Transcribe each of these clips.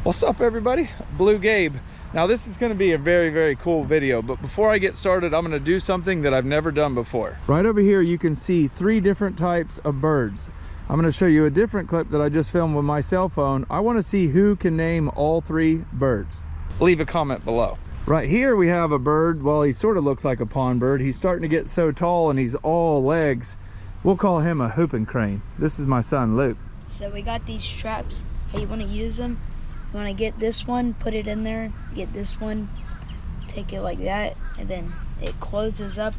What's up, everybody? Bluegabe. Now this is going to be a very cool video, but before I get started, I'm going to do something that I've never done before. Right over here you can see 3 different types of birds. I'm going to show you a different clip that I just filmed with my cell phone. I want to see who can name all 3 birds. Leave a comment below. Right here we have a bird. Well, he sort of looks like a pond bird. He's starting to get so tall and he's all legs. We'll call him a whooping crane. This is my son Luke. So we got these traps. How you want to use them? You want to get this one, put it in there, get this one, take it like that, and then it closes up.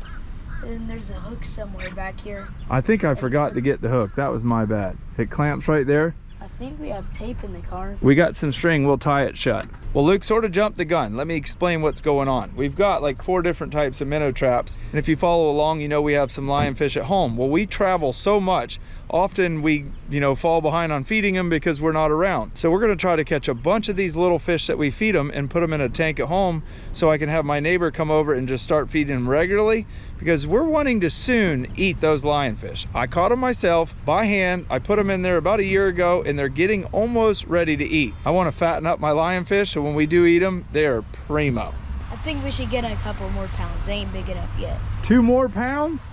And then there's a hook somewhere back here. I think I forgot to get the hook. That was my bad. It clamps right there. I think we have tape in the car. We got some string, we'll tie it shut. Well, Luke sort of jumped the gun. Let me explain what's going on. We've got like 4 different types of minnow traps. And if you follow along, you know we have some lionfish at home. Well, we travel so much. Often we, fall behind on feeding them because we're not around. So we're gonna try to catch a bunch of these little fish that we feed them and put them in a tank at home so I can have my neighbor come over and just start feeding them regularly, because we're wanting to soon eat those lionfish. I caught them myself by hand. I put them in there about a year ago and they're getting almost ready to eat. I wanna fatten up my lionfish so when we do eat them, they're primo. I think we should get a couple more pounds. They ain't big enough yet. 2 more pounds?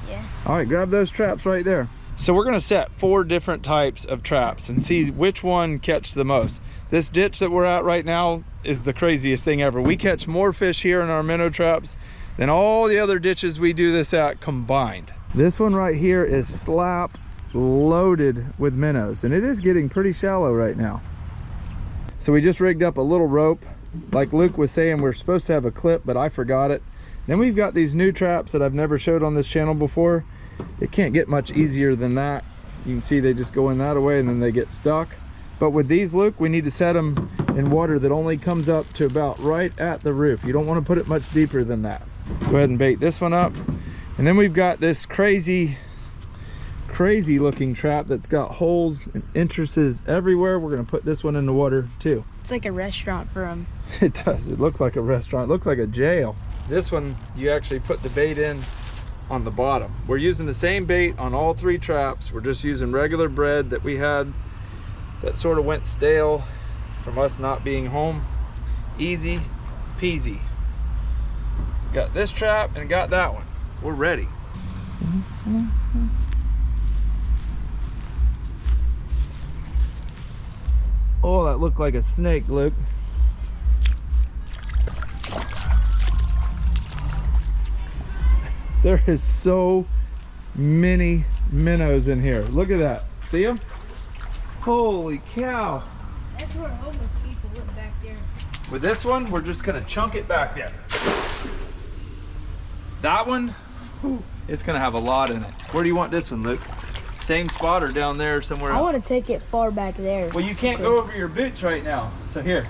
Yeah. All right, grab those traps right there. So we're gonna set 4 different types of traps and see which one catch the most. This ditch that we're at right now is the craziest thing ever. We catch more fish here in our minnow traps than all the other ditches we do this at combined. This one right here is slap loaded with minnows, and it is getting pretty shallow right now. So we just rigged up a little rope. Like Luke was saying, we're supposed to have a clip, but I forgot it. Then we've got these new traps that I've never showed on this channel before. It can't get much easier than that. You can see they just go in that way and then they get stuck. But with these, Luke, we need to set them in water that only comes up to about right at the roof. You don't want to put it much deeper than that. Go ahead and bait this one up. And then we've got this crazy looking trap that's got holes and entrances everywhere. We're gonna put this one in the water too. It's like a restaurant for them. It does. It looks like a restaurant. It looks like a jail. This one, you actually put the bait in on the bottom. We're using the same bait on all 3 traps. We're just using regular bread that we had that sort of went stale from us not being home. Easy peasy. Got this trap and got that one. We're ready. Oh, that looked like a snake, Luke. There is so many minnows in here. Look at that. See them? Holy cow. That's where homeless people live back there. With this one, we're just gonna chunk it back there. That one, it's gonna have a lot in it. Where do you want this one, Luke? Same spot or down there somewhere else? I want to take it far back there. Well, you can't go over your boots right now. So here.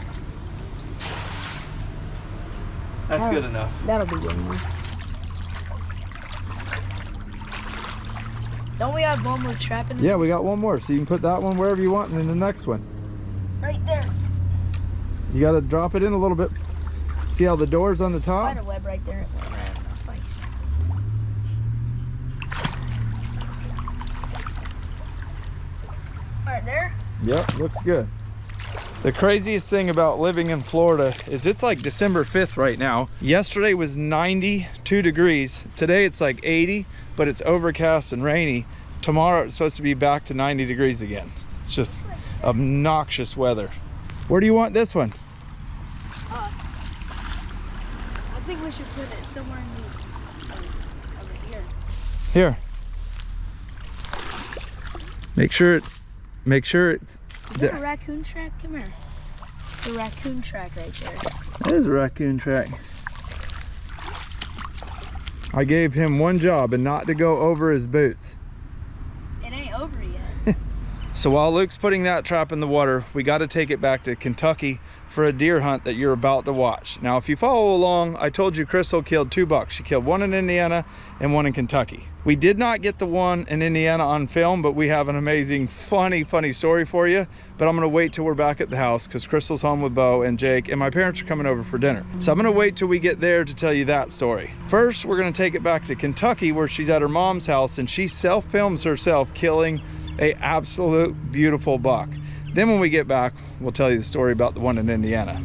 That's good enough. That'll be good enough. Don't we have one more trap in it? Yeah, we got one more. So you can put that one wherever you want and then the next one. Right there. You got to drop it in a little bit. See how the door's on the top? Spider web right there. It went right in my face. Right there? Yep, looks good. The craziest thing about living in Florida is it's like December 5th right now. Yesterday was 92 degrees. Today it's like 80, but it's overcast and rainy. Tomorrow it's supposed to be back to 90 degrees again. It's just obnoxious weather. Where do you want this one? I think we should put it somewhere in the, over here. Here. Make sure it's. Is that a raccoon track? Come here. It's a raccoon track right there. That is a raccoon track. I gave him one job and not to go over his boots. It ain't over yet. So while Luke's putting that trap in the water, we got to take it back to Kentucky for a deer hunt that you're about to watch. Now, if you follow along, I told you Crystal killed 2 bucks. She killed one in Indiana and one in Kentucky. We did not get the one in Indiana on film, but we have an amazing, funny story for you. But I'm gonna wait till we're back at the house because Crystal's home with Bo and Jake, and my parents are coming over for dinner. So I'm gonna wait till we get there to tell you that story. First, we're gonna take it back to Kentucky where she's at her mom's house and she self-films herself killing a absolute beautiful buck. Then when we get back, we'll tell you the story about the one in Indiana.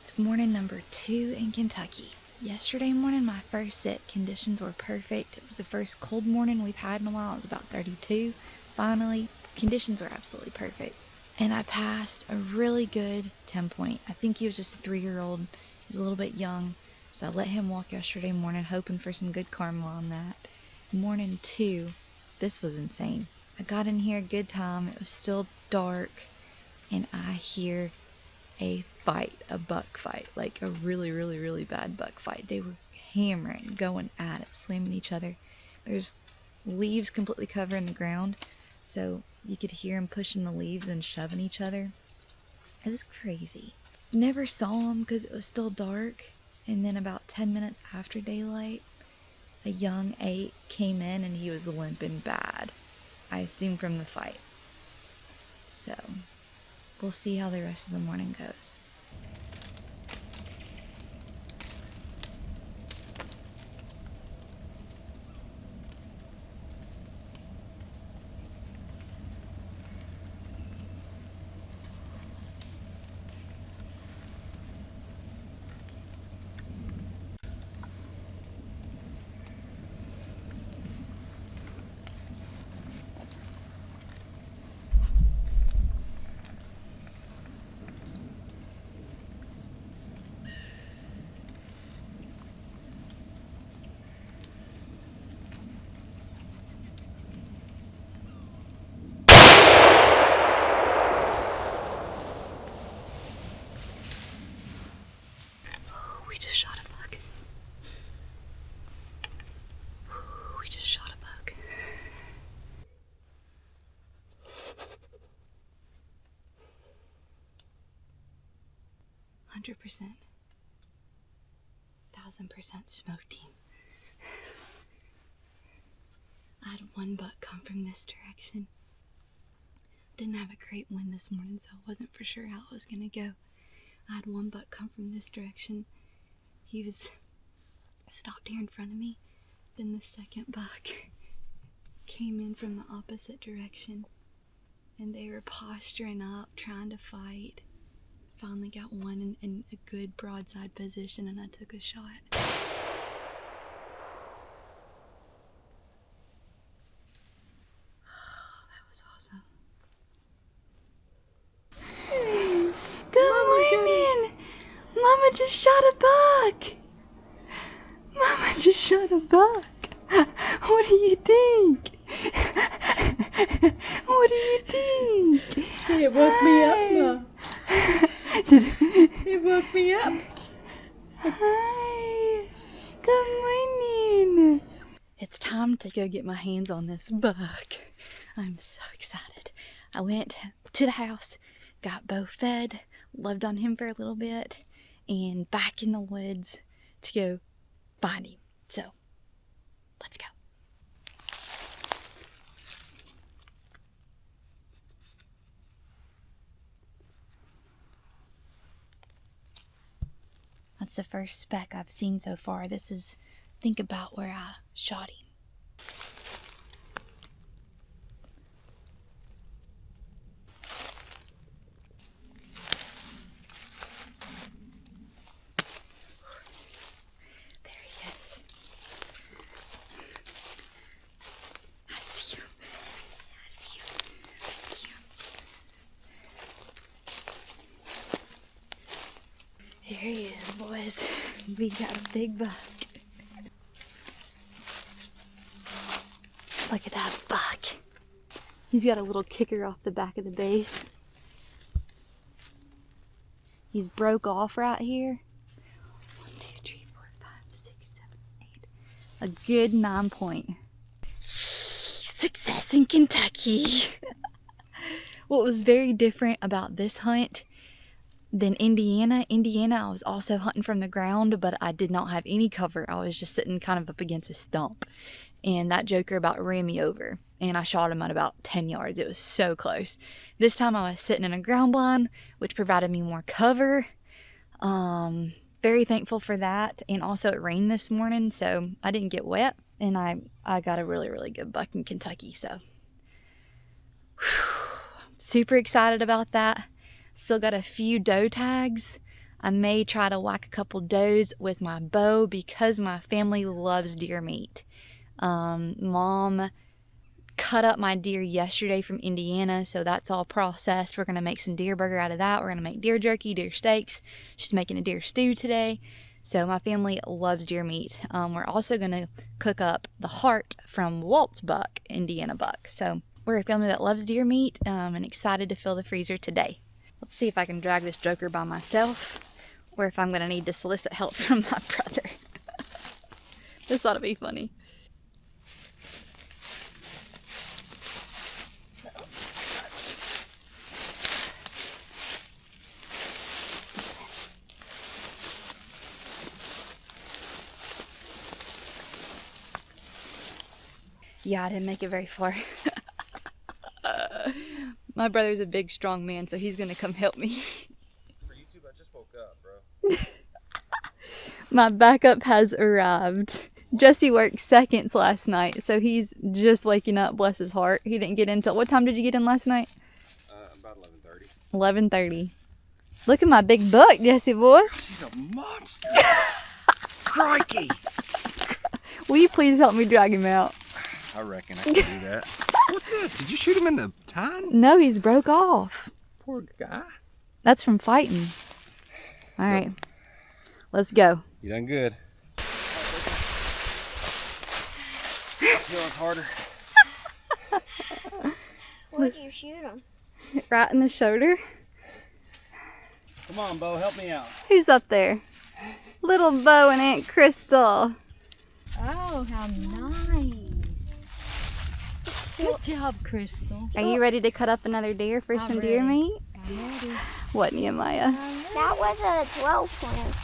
It's morning number 2 in Kentucky. Yesterday morning, my first sit, conditions were perfect. It was the first cold morning we've had in a while. It was about 32. Finally, conditions were absolutely perfect. And I passed a really good 10 point. I think he was just a 3-year-old. He was a little bit young. So I let him walk yesterday morning, hoping for some good karma on that. Morning 2, this was insane. I got in here a good time. It was still dark. And I hear a fight, a buck fight, like a really, really, really bad buck fight. They were hammering, going at it, slamming each other. There's leaves completely covering the ground, so you could hear them pushing the leaves and shoving each other. It was crazy. Never saw them because it was still dark. And then about 10 minutes after daylight, a young 8 came in and he was limping bad. I assume from the fight. So we'll see how the rest of the morning goes. We just shot a buck. We just shot a buck. 100%. 1000% smoked him. I had one buck come from this direction. Didn't have a great wind this morning, so I wasn't for sure how it was gonna go. I had one buck come from this direction. He was stopped here in front of me. Then the second buck came in from the opposite direction, and they were posturing up, trying to fight. Finally got one in a good broadside position, and I took a shot. That was awesome. Good morning! Mama just shot a buck! Mama just shot a buck! What do you think? What do you think? Say it woke me up, Mom. It woke me up. Hi! Good morning! It's time to go get my hands on this buck. I'm so excited. I went to the house, got Bo fed, loved on him for a little bit, and back in the woods to go find him. So, let's go. That's the first speck I've seen so far. This is, think about where I shot him. There he is. I see him. I see him. I see him. Here he is, boys. We got a big buck. Look at that buck. He's got a little kicker off the back of the base. He's broke off right here. 1, 2, 3, 4, 5, 6, 7, 8. A good 9 point. Success in Kentucky. What was very different about this hunt than Indiana, I was also hunting from the ground, but I did not have any cover. I was just sitting kind of up against a stump, and that joker about ran me over, and I shot him at about 10 yards. It was so close. This time I was sitting in a ground blind, which provided me more cover. Very thankful for that. And also it rained this morning, so I didn't get wet, and I got a really, really good buck in Kentucky. So whew, I'm super excited about that. Still got a few doe tags. I may try to whack a couple does with my bow because my family loves deer meat. Mom cut up my deer yesterday from Indiana, so that's all processed. We're gonna make some deer burger out of that. We're gonna make deer jerky, deer steaks. She's making a deer stew today. So my family loves deer meat. We're also gonna cook up the heart from Walt's buck, Indiana buck. So we're a family that loves deer meat and excited to fill the freezer today. Let's see if I can drag this joker by myself or if I'm gonna need to solicit help from my brother. This ought to be funny. Yeah, I didn't make it very far. My brother's a big, strong man, so he's gonna come help me. For YouTube, I just woke up, bro. My backup has arrived. Jesse worked seconds last night, so he's just waking up, bless his heart. He didn't get in till, what time did you get in last night? About 11:30. 11:30. Look at my big buck, Jesse boy. She's a monster. Crikey. Will you please help me drag him out? I reckon I can do that. What's this? Did you shoot him in the tine? No, he's broke off. Poor guy. That's from fighting. All right, let's go. You done good. Feels harder. Where'd you shoot him? Right in the shoulder. Come on, Bo, help me out. Who's up there? Little Bo and Aunt Crystal. Oh, how nice. Good job, Crystal. Are you ready to cut up another deer for some deer meat? I'm ready. What, Nehemiah? That was a 12 point.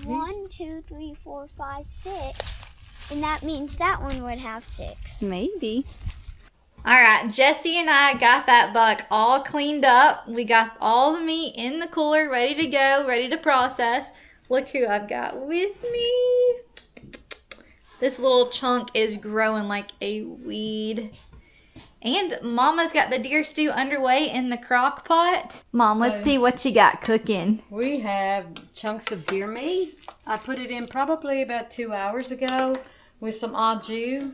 1, 2, 3, 4, 5, 6. And that means that one would have 6. Maybe. All right, Jesse and I got that buck all cleaned up. We got all the meat in the cooler, ready to go, ready to process. Look who I've got with me. This little chunk is growing like a weed. And Mama's got the deer stew underway in the crock pot. Mom, let's see what you got cooking. We have chunks of deer meat. I put it in probably about 2 hours ago with some au jus.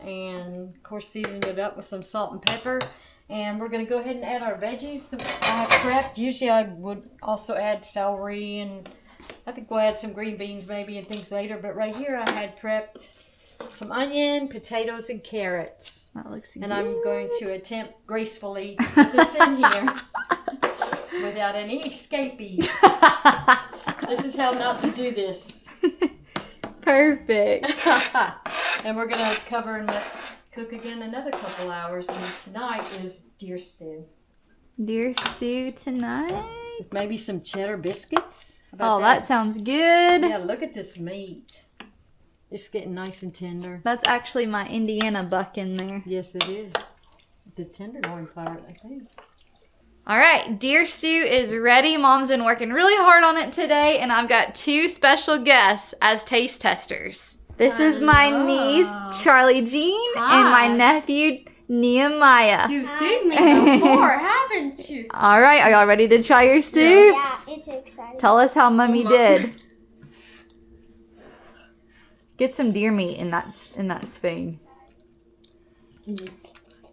And of course seasoned it up with some salt and pepper. And we're going to go ahead and add our veggies that I have prepped. Usually I would also add celery, and I think we'll add some green beans maybe and things later. But right here I had prepped some onion, potatoes, and carrots. That looks And good. I'm going to attempt gracefully to put this in here without any escapees. This is how not to do this. Perfect. And we're going to cover and let cook again another couple hours. And tonight is deer stew. Deer stew tonight. With maybe some cheddar biscuits. How Oh, about that sounds good. Yeah, look at this meat. It's getting nice and tender. That's actually my Indiana buck in there. Yes, it is. The tenderloin part, I think. All right, deer stew is ready. Mom's been working really hard on it today, and I've got 2 special guests as taste testers. This is my niece, Charlie Jean, and my nephew, Nehemiah. You've seen me before, haven't you? All right, are y'all ready to try your soup? Yeah, it's exciting. Tell us how Mummy did. Get some deer meat in that spoon.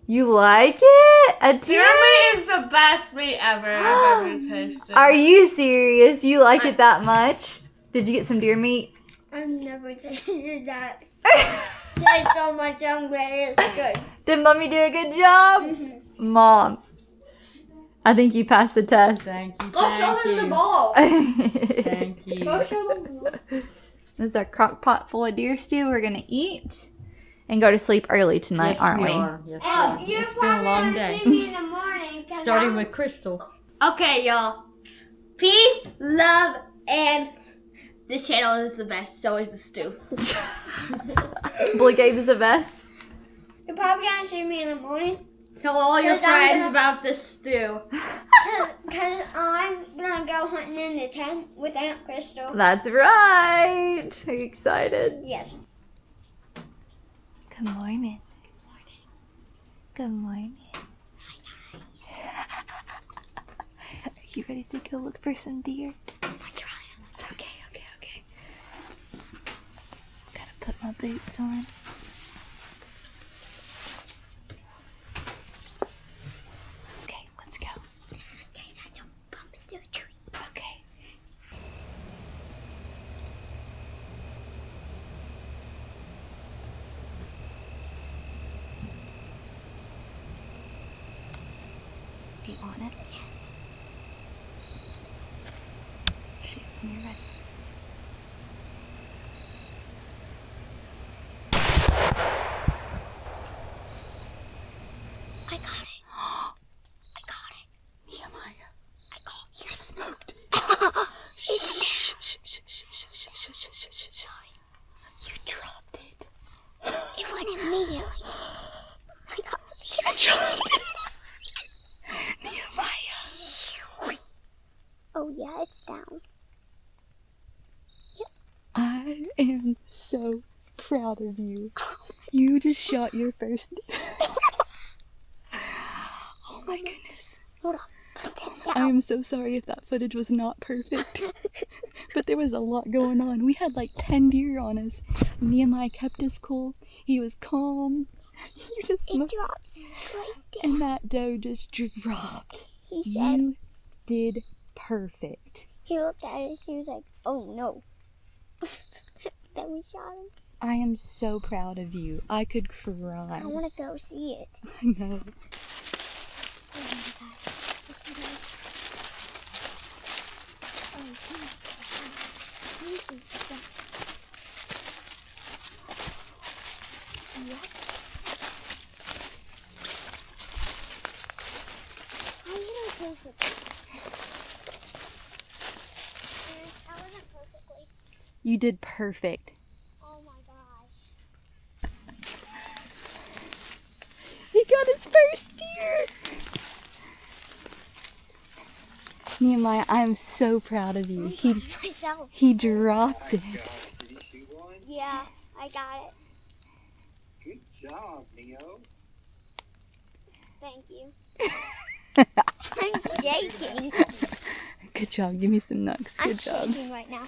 You like it? A Deer meat is the best meat ever I've ever tasted. Are you serious? You like it that much? Did you get some deer meat? I've never tasted that. Tastes so much hungry. It's good. Did Mummy do a good job? Mom, I think you passed the test. Thank you. Go show them the bowl. Thank you. Go show them the bowl. This is our crock pot full of deer stew. We're gonna eat and go to sleep early tonight, Yes, aren't we? are. Yes, we are. You're It's been a long day. see me in the morning. 'Cause Starting with Crystal. Okay, y'all. Peace, love, and this channel is the best. So is the stew. Bluegabe is the best. You're probably gonna see me in the morning. Tell all your 'Cause I'm friends gonna- about this stew. Because I'm gonna go hunting in the tent with Aunt Crystal. That's right. Are you excited? Yes. Good morning. Good morning. You ready to go look for some deer? I'm trying. Okay. Gotta put my boots on. Okay, let's go. Just in case I don't bump into a tree. Okay. You on it? Yes. Shoot, when you're ready. I got it. I got it. Nehemiah, I got it. you smoked it. You dropped it. It went immediately. I got it. You dropped it. Nehemiah. Oh yeah, it's down. I am so proud of you. You just shot your first. Oh my goodness. Hold on. Put this down. I am so sorry if that footage was not perfect. But there was a lot going on. We had like 10 deer on us. Nehemiah kept us cool. He was calm. You just It smoked. dropped straight down. And that doe just dropped. He said, You did perfect. he looked at it, he was like, oh no. Then we shot him. I am so proud of you. I could cry. I want to go see it. I know. Oh my god. Listen to this. Oh, come on. Yep. I did perfectly. I wasn't perfectly. You did perfect. Oh my gosh. He got his first deer. Nehemiah, I am so proud of you. Myself. He dropped it. Did you shoot one? Yeah, I got it. Good job, Neo. Thank you. I'm shaking. Good job. Give me some nugs. I'm Good job. shaking right now.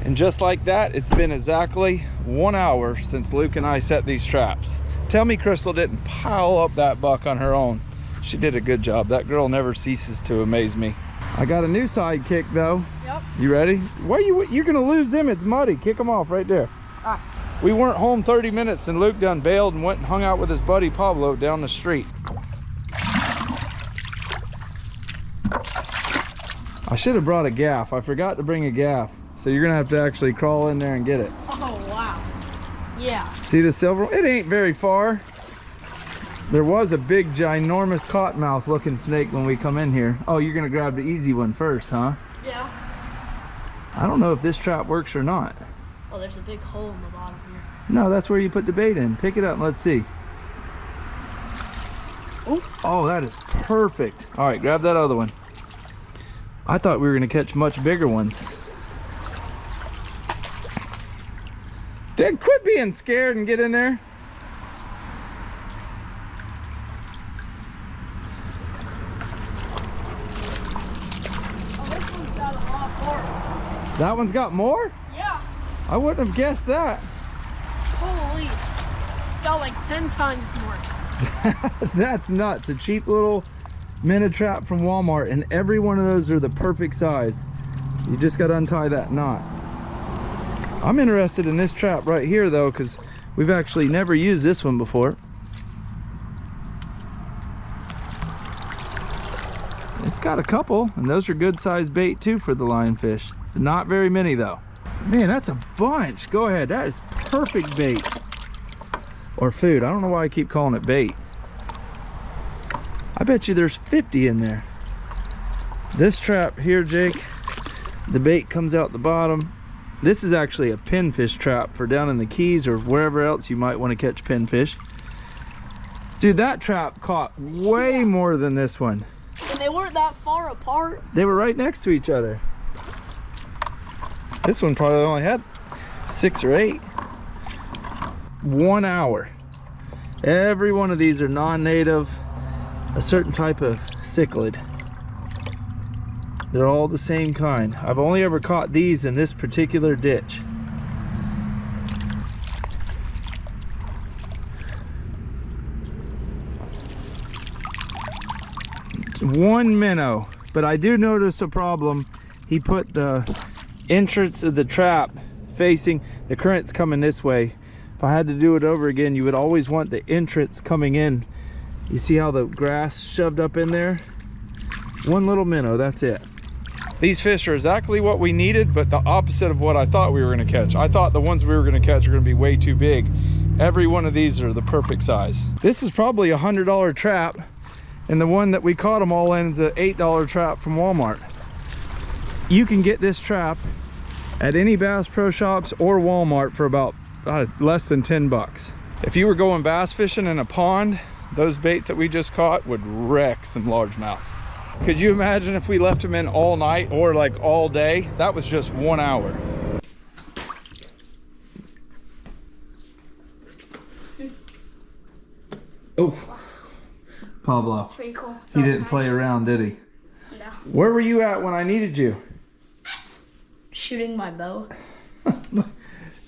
And just like that, it's been exactly 1 hour since Luke and I set these traps. Tell me Crystal didn't pile up that buck on her own. She did a good job. That girl never ceases to amaze me. I got a new sidekick though. Yep. You ready? Why you're gonna lose them? It's muddy. Kick them off right there. We weren't home 30 minutes and Luke done bailed and went and hung out with his buddy Pablo down the street. I should have brought a gaff. I forgot to bring a gaff. So you're gonna have to actually crawl in there and get it. Oh, wow. Yeah. See the silver? It ain't very far. There was a big, ginormous cottonmouth looking snake when we come in here. Oh, you're gonna grab the easy one first, huh? Yeah. I don't know if this trap works or not. Oh, there's a big hole in the bottom here. No, that's where you put the bait in. Pick it up and let's see. Oh, that is perfect. All right, grab that other one. I thought we were gonna catch much bigger ones. Dad, quit being scared and get in there. Oh, this one's got a lot more. That one's got more? Yeah. I wouldn't have guessed that. Holy. It's got like 10 times more. That's nuts. A cheap little minnow trap from Walmart, and every one of those are the perfect size. You just got to untie that knot. I'm interested in this trap right here though, because we've actually never used this one before. It's got a couple, and those are good sized bait too for the lionfish. Not very many though. Man, that's a bunch. Go ahead, that is perfect bait. Or food. I don't know why I keep calling it bait. I bet you there's 50 in there. This trap here, Jake, the bait comes out the bottom. This is actually a pinfish trap for down in the Keys or wherever else you might want to catch pinfish. Dude, that trap caught way more than this one. And they weren't that far apart. They were right next to each other. This one probably only had 6 or 8. 1 hour. Every one of these are non-native, a certain type of cichlid. They're all the same kind. I've only ever caught these in this particular ditch. One minnow, but I do notice a problem. He put the entrance of the trap facing, the current's coming this way. If I had to do it over again, you would always want the entrance coming in. You see how the grass shoved up in there? One little minnow, that's it. These fish are exactly what we needed, but the opposite of what I thought we were gonna catch. I thought the ones we were gonna catch are gonna be way too big. Every one of these are the perfect size. This is probably a $100 trap, and the one that we caught them all in is an $8 trap from Walmart. You can get this trap at any Bass Pro Shops or Walmart for about less than 10 bucks. If you were going bass fishing in a pond, those baits that we just caught would wreck some largemouths. Could you imagine if we left them in all night or like all day? That was just 1 hour. Oh, Pablo. That's pretty cool. He didn't play around, did he? No. Where were you at when I needed you? Shooting my bow.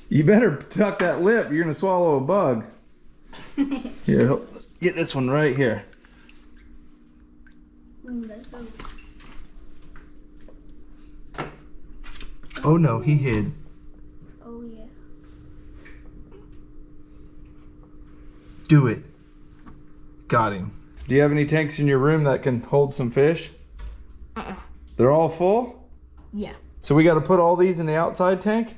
You better tuck that lip. You're gonna swallow a bug. Here, get this one right here. Let's go. Oh no, he hid. Oh yeah. Do it. Got him. Do you have any tanks in your room that can hold some fish? They're all full? Yeah. So we got to put all these in the outside tank?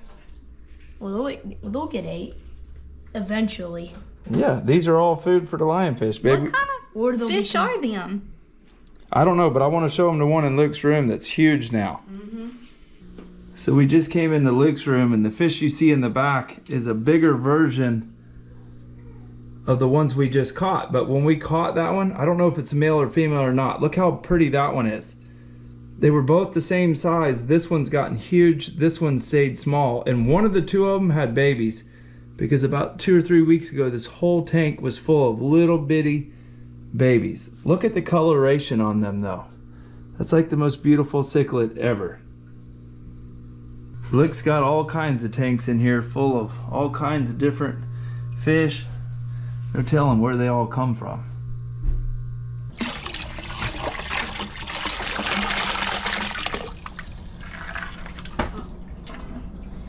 Well, they'll get 8 eventually. Yeah, these are all food for the lionfish, baby. What kind Or of they'll fish become- are them? I don't know, but I want to show them the one in Luke's room that's huge now. So we just came into Luke's room, and the fish you see in the back is a bigger version of the ones we just caught. But when we caught that one, I don't know if it's male or female or not. Look how pretty that one is. They were both the same size. This one's gotten huge, this one stayed small, and one of the two of them had babies, because about 2 or 3 weeks ago this whole tank was full of little bitty babies. Look at the coloration on them though. That's like the most beautiful cichlid ever. Luke's got all kinds of tanks in here full of all kinds of different fish. No telling where they all come from.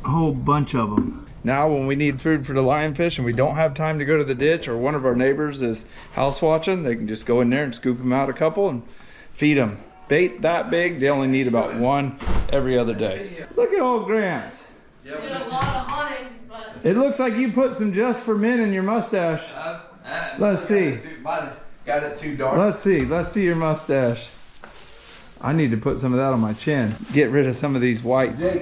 A whole bunch of them. Now when we need food for the lionfish and we don't have time to go to the ditch, or one of our neighbors is house watching, they can just go in there and scoop them out a couple and feed them. Bait that big, they only need about one every other day. Look at old Gramps. It looks like you put some Just for Men in your mustache. Let's see. Got it too dark. Let's see your mustache. I need to put some of that on my chin. Get rid of some of these whites.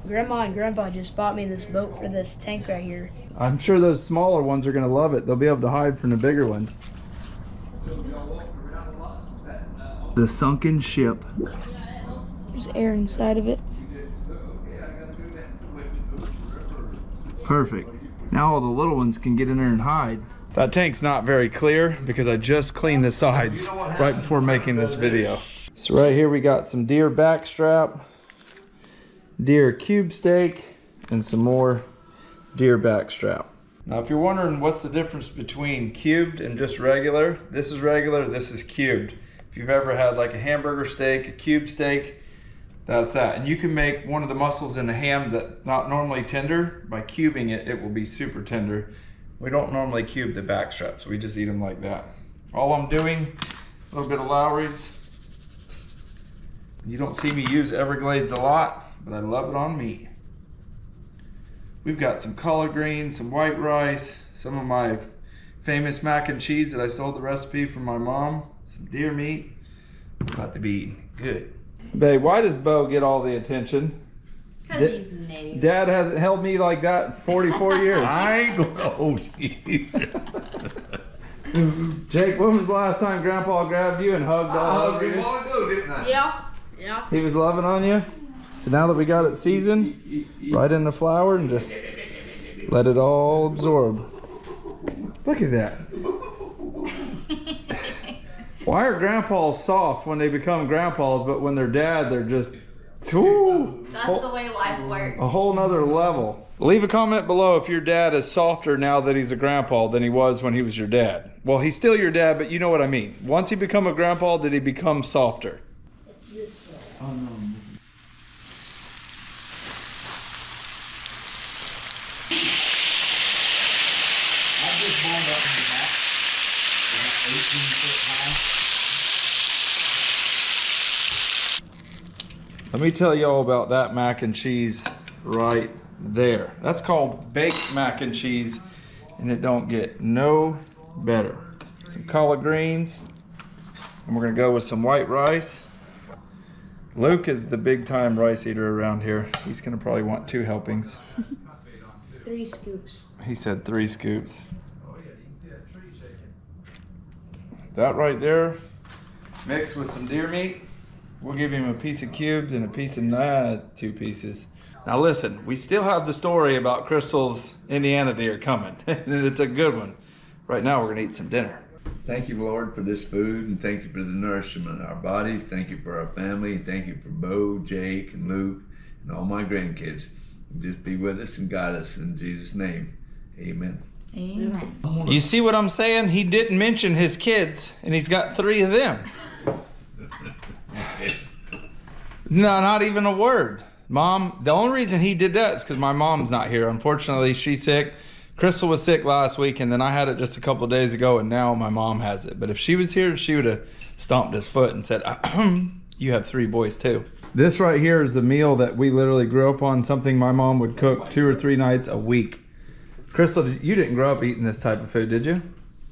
Grandma and Grandpa just bought me this boat for this tank right here. I'm sure those smaller ones are gonna love it. They'll be able to hide from the bigger ones. The sunken ship. There's air inside of it. Perfect. Now all the little ones can get in there and hide. That tank's not very clear because I just cleaned the sides right before making this video. So right here we got some deer backstrap, deer cube steak, and some more deer backstrap. Now if you're wondering what's the difference between cubed and just regular, this is regular, this is cubed. If you've ever had like a hamburger steak, a cube steak, that's that. And you can make one of the muscles in the ham that's not normally tender. By cubing it, it will be super tender. We don't normally cube the back straps. We just eat them like that. All I'm doing, a little bit of Lowry's. You don't see me use Everglades a lot, but I love it on meat. We've got some collard greens, some white rice, some of my famous mac and cheese that I stole the recipe from my mom, some deer meat. About to be good. Babe, why does Bo get all the attention? Because he's new. Dad hasn't held me like that in 44 years. I ain't gonna hold you. Jake, when was the last time Grandpa grabbed you and hugged all over you? while ago, didn't I? Yeah. He was loving on you? So now that we got it seasoned, right in the flour and just let it all absorb. Look at that. Why are grandpas soft when they become grandpas, but when they're dad, they're just, ooh, That's the way life works. a whole nother level. Leave a comment below if your dad is softer now that he's a grandpa than he was when he was your dad. Well, he's still your dad, but you know what I mean. Once he become a grandpa, did he become softer? Oh, no. Let me tell y'all about that mac and cheese right there. That's called baked mac and cheese, and it don't get no better. Some collard greens, and we're gonna go with some white rice. Luke is the big time rice eater around here. He's gonna probably want 2 helpings. 3 scoops. He said 3 scoops. That right there, mixed with some deer meat. We'll give him a piece of cubes and a piece of 2 pieces. Now listen, we still have the story about Crystal's Indiana deer coming, and it's a good one. Right now we're gonna eat some dinner. Thank you, Lord, for this food, and thank you for the nourishment of our body. Thank you for our family. Thank you for Bo, Jake, and Luke, and all my grandkids. Just be with us and guide us in Jesus' name. Amen. Amen. You see what I'm saying? He didn't mention his kids, and he's got 3 of them. No, not even a word. Mom, the only reason he did that is because my mom's not here. Unfortunately, she's sick. Crystal was sick last week, and then I had it just a couple of days ago, and now my mom has it. But if she was here, she would have stomped his foot and said, you have 3 boys too. This right here is a meal that we literally grew up on, something my mom would cook 2 or 3 nights a week. Crystal, you didn't grow up eating this type of food, did you?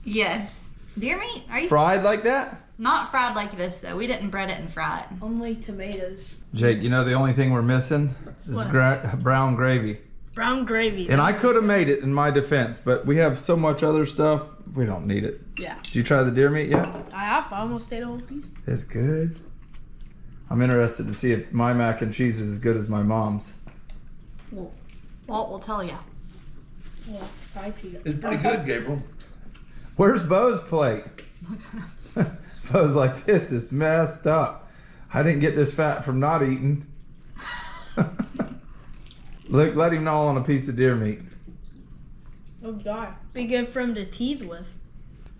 Yes. Deer meat? Are you Fried like that? not fried like this though? We didn't bread it and fry it. Only tomatoes. Jake, you know the only thing we're missing is brown gravy. Brown gravy. And I could have made it in my defense, but we have so much other stuff, we don't need it. Yeah. Did you try the deer meat yet? I have. I almost ate a whole piece. It's good. I'm interested to see if my mac and cheese is as good as my mom's. Walt will tell you. Yeah, it's spicy. It's pretty good, Gabriel. Where's Bo's plate? Bo's like, this is messed up. I didn't get this fat from not eating. Look, let him gnaw on a piece of deer meat. Oh, God. Be good for him to teeth with.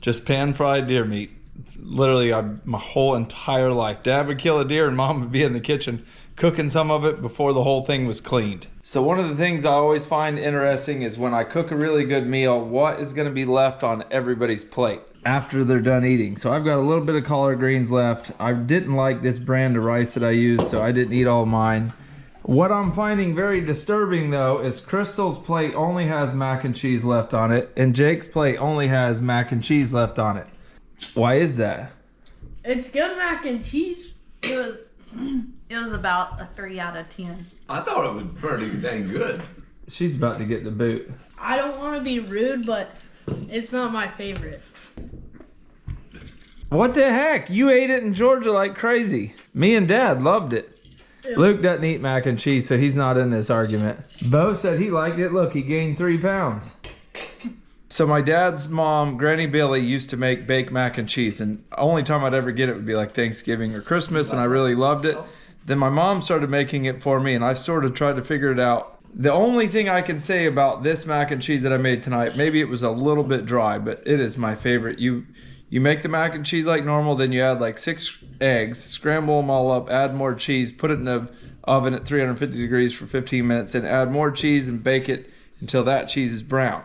Just pan-fried deer meat. It's literally my whole entire life. Dad would kill a deer and Mom would be in the kitchen cooking some of it before the whole thing was cleaned. So one of the things I always find interesting is when I cook a really good meal, what is going to be left on everybody's plate after they're done eating. So I've got a little bit of collard greens left. I didn't like this brand of rice that I used, so I didn't eat all mine. What I'm finding very disturbing though is Crystal's plate only has mac and cheese left on it, and Jake's plate only has mac and cheese left on it. Why is that? It's good mac and cheese. It was about a 3 out of 10. I thought it was pretty dang good. She's about to get the boot. I don't want to be rude, but it's not my favorite. What the heck? You ate it in Georgia like crazy. Me and Dad loved it. Yeah. Luke doesn't eat mac and cheese, so he's not in this argument. Bo said he liked it. Look, he gained 3 pounds. So my dad's mom, Granny Billy, used to make baked mac and cheese, and the only time I'd ever get it would be like Thanksgiving or Christmas, and I really loved it. Then my mom started making it for me, and I sort of tried to figure it out. The only thing I can say about this mac and cheese that I made tonight, maybe it was a little bit dry, but it is my favorite. You make the mac and cheese like normal, then you add like 6 eggs, scramble them all up, add more cheese, put it in the oven at 350 degrees for 15 minutes, and add more cheese and bake it until that cheese is brown.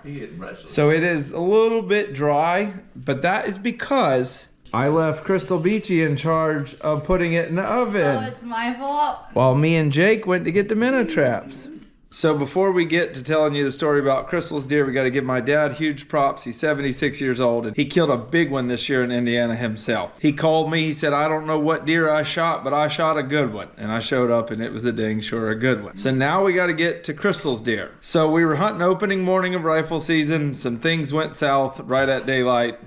So it is a little bit dry, but that is because I left Crystal Beachy in charge of putting it in the oven. Oh, it's my fault. While me and Jake went to get the minnow traps. So before we get to telling you the story about Crystal's deer, we got to give my dad huge props. He's 76 years old, and he killed a big one this year in Indiana himself. He called me, he said, I don't know what deer I shot, but I shot a good one. And I showed up, and it was a dang sure a good one. So now we got to get to Crystal's deer. So we were hunting opening morning of rifle season. Some things went south right at daylight.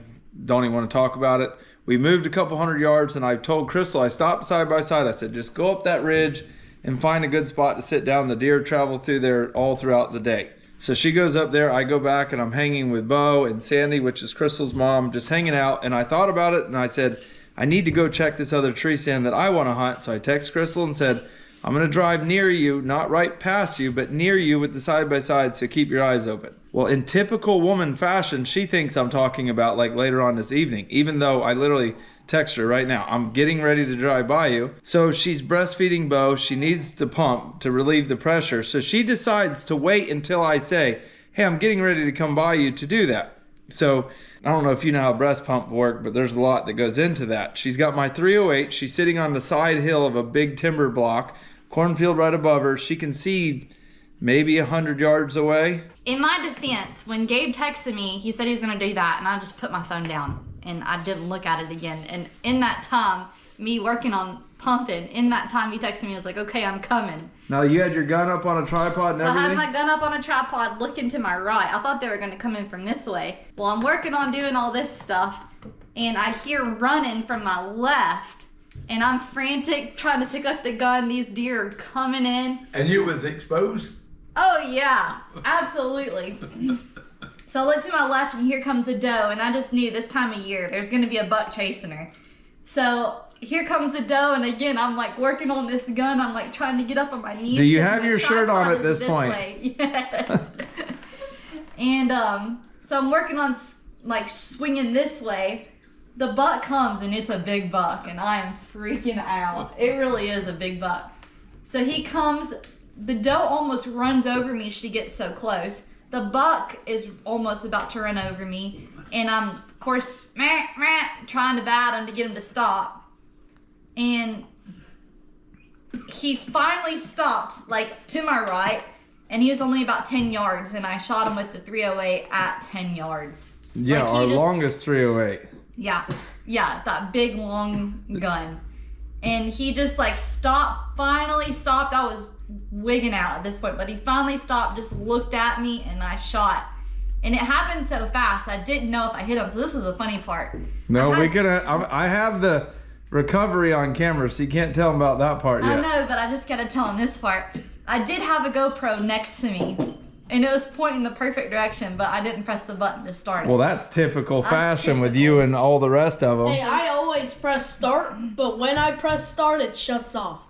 Don't even want to talk about it. We moved a couple 100 yards, and I told Crystal, I stopped side by side. I said, just go up that ridge and find a good spot to sit down. The deer travel through there all throughout the day. So she goes up there, I go back, and I'm hanging with Bo and Sandy, which is Crystal's mom, just hanging out. And I thought about it, and I said, I need to go check this other tree stand that I want to hunt. So I text Crystal and said, I'm going to drive near you, not right past you, but near you with the side-by-side, so keep your eyes open. Well, in typical woman fashion, she thinks I'm talking about like later on this evening, even though I literally text her right now, I'm getting ready to drive by you. So she's breastfeeding Bo. She needs to pump to relieve the pressure. So she decides to wait until I say, hey, I'm getting ready to come by you to do that. So I don't know if you know how breast pump work, but there's a lot that goes into that. She's got my 308. She's sitting on the side hill of a big timber block, cornfield right above her. She can see maybe 100 yards away. In my defense, when Gabe texted me, he said he was gonna do that, and I just put my phone down and I didn't look at it again. And in that time, me working on pumping, in that time he texted me, he was like, okay, I'm coming. Now you had your gun up on a tripod and So everything? I had my gun up on a tripod looking to my right. I thought they were gonna come in from this way. Well, I'm working on doing all this stuff, and I hear running from my left, and I'm frantic trying to pick up the gun. These deer are coming in. And you was exposed? Oh yeah, absolutely. So I look to my left and here comes a doe, and I just knew this time of year there's gonna be a buck chasing her. So here comes a doe, and again I'm like working on this gun. I'm like trying to get up on my knees. Do you 'cause have my your shirt on tripod at this point? way. Yes. And so I'm working on like swinging this way. The buck comes, and it's a big buck, and I am freaking out. It really is a big buck. So he comes. The doe almost runs over me. She gets so close. The buck is almost about to run over me, and I'm of course trying to bat him to get him to stop. And he finally stopped, like to my right, and he was only about 10 yards, and I shot him with the 308 at 10 yards. Yeah, like our longest 308. Yeah, that big long gun. And he just like finally stopped. I was wigging out at this point, but he finally stopped, just looked at me, and I shot. And it happened so fast, I didn't know if I hit him. So this was the funny part. No, I have the recovery on camera, so you can't tell him about that part yet. I know, but I just gotta tell him this part. I did have a GoPro next to me, and it was pointing the perfect direction, but I didn't press the button to start it. Well, that's typical fashion with you and all the rest of them. Hey, I always press start, but when I press start, it shuts off.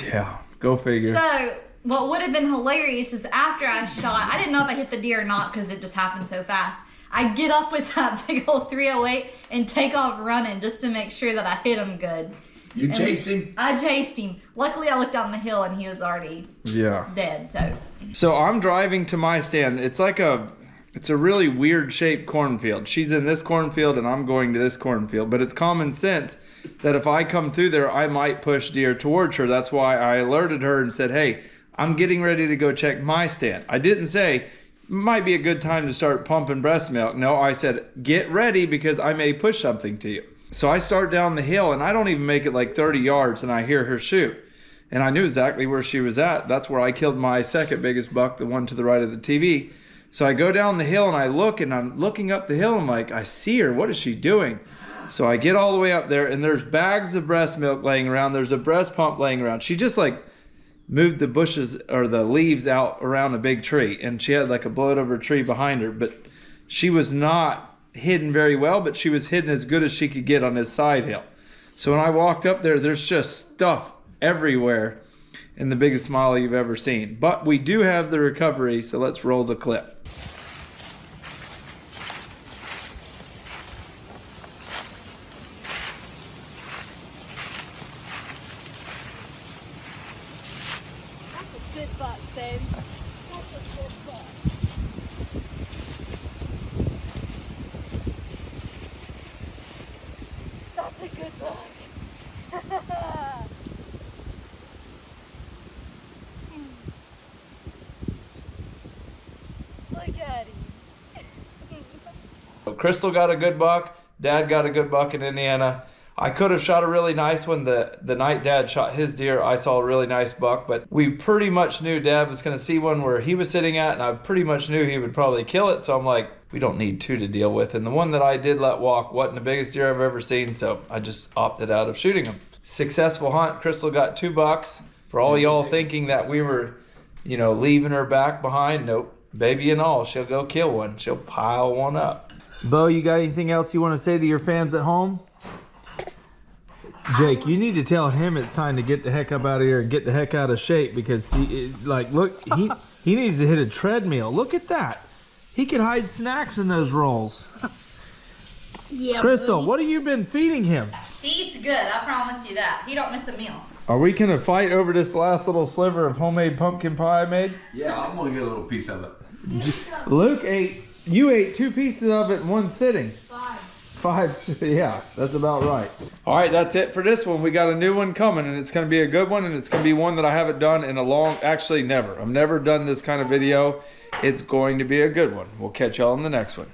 Yeah, go figure. So what would have been hilarious is after I shot, I didn't know if I hit the deer or not because it just happened so fast. I get up with that big old 308 and take off running just to make sure that I hit him good. You chased him? I chased him. Luckily, I looked down the hill and he was already dead. So I'm driving to my stand. It's a really weird shaped cornfield. She's in this cornfield and I'm going to this cornfield, but it's common sense that if I come through there, I might push deer towards her. That's why I alerted her and said, hey, I'm getting ready to go check my stand. I didn't say, might be a good time to start pumping breast milk. No, I said, get ready because I may push something to you. So I start down the hill and I don't even make it like 30 yards and I hear her shoot. And I knew exactly where she was at. That's where I killed my second biggest buck, the one to the right of the TV. So I go down the hill and I look, and I'm looking up the hill. And I'm like, I see her. What is she doing? So I get all the way up there and there's bags of breast milk laying around. There's a breast pump laying around. She just like moved the bushes or the leaves out around a big tree, and she had like a blowed over tree behind her, but she was not hidden very well, but she was hidden as good as she could get on this side hill. So when I walked up there, there's just stuff everywhere and the biggest smile you've ever seen. But we do have the recovery, so let's roll the clip. Good buck, Sam. That's a good buck. That's a good buck. Look at him. Crystal got a good buck. Dad got a good buck in Indiana. I could have shot a really nice one. The night Dad shot his deer, I saw a really nice buck, but we pretty much knew Dad was going to see one where he was sitting at, and I pretty much knew he would probably kill it. So I'm like, we don't need two to deal with. And the one that I did let walk wasn't the biggest deer I've ever seen, so I just opted out of shooting him. Successful hunt. Crystal got 2 bucks. For all y'all thinking that we were, leaving her back behind, nope. Baby and all, she'll go kill one. She'll pile one up. Bo, you got anything else you want to say to your fans at home? Jake, you need to tell him it's time to get the heck up out of here and get the heck out of shape, because look, he needs to hit a treadmill. Look at that. He could hide snacks in those rolls. Yeah. Crystal, what have you been feeding him? He eats good, I promise you that. He don't miss a meal. Are we gonna fight over this last little sliver of homemade pumpkin pie I made? Yeah, I'm gonna get a little piece of it. Luke you ate 2 pieces of it in one sitting. 5, yeah, that's about right. All right, that's it for this one. We got a new one coming, and it's gonna be a good one, and it's gonna be one that I haven't done in actually never. I've never done this kind of video. It's going to be a good one. We'll catch y'all in the next one.